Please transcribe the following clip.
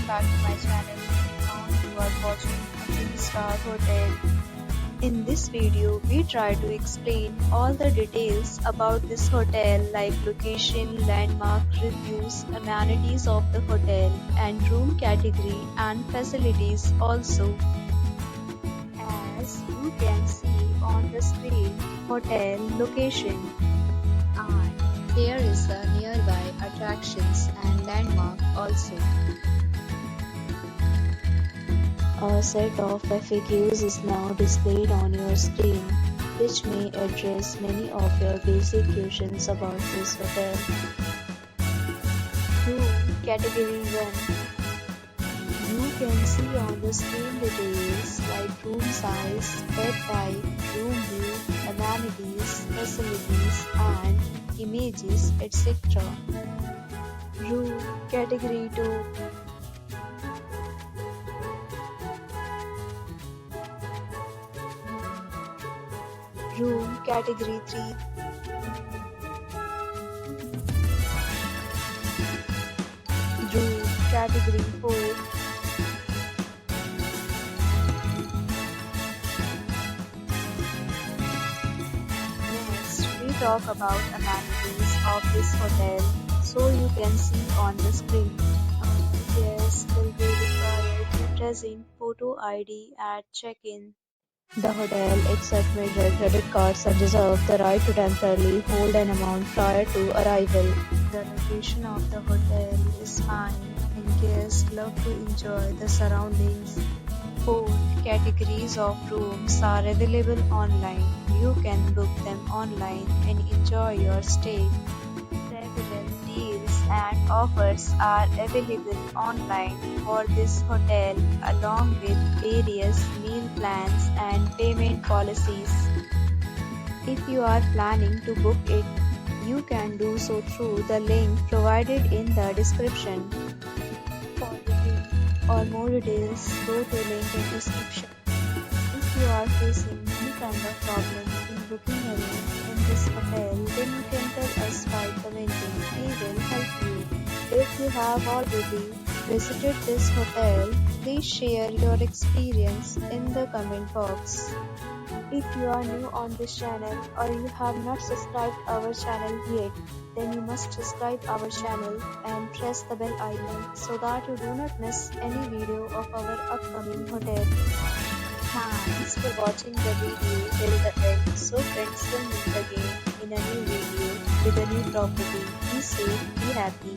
back to my channel. Now you are watching a 3-star hotel. In this video, we try to explain all the details about this hotel like location, landmark, reviews, amenities of the hotel, and room category and facilities also. As you can see on the screen, hotel location. And there is a nearby attractions and landmark also. A set of FAQs is now displayed on your screen, which may address many of your basic questions about this hotel. Room Category 1. You can see on the screen details like room size, bed type, room view, amenities, facilities, and images, etc. Room Category 2. Room Category 3. Room Category 4. Next, we talk about amenities of this hotel, so you can see on the screen. Guests will be required to present photo ID at check-in. The hotel accepts major credit cards and reserves the right to temporarily hold an amount prior to arrival. The location of the hotel is fine and guests love to enjoy the surroundings. Both categories of rooms are available online. You can book them online and enjoy your stay. Several deals and offers are available online for this hotel, along with various meal plans and payment policies. If you are planning to book it, you can do so through the link provided in the description. For booking or more details, go to link in description. If you are facing any kind of problem in booking a room in this hotel, then you can tell us by commenting. We will help you. If you have already visited this hotel, please share your experience in the comment box. If you are new on this channel or you have not subscribed our channel yet, then you must subscribe our channel and press the bell icon so that you do not miss any video of our upcoming hotel. Thanks for watching the video till the end. So friends, will meet again in a new video with a new property. Be safe, be happy.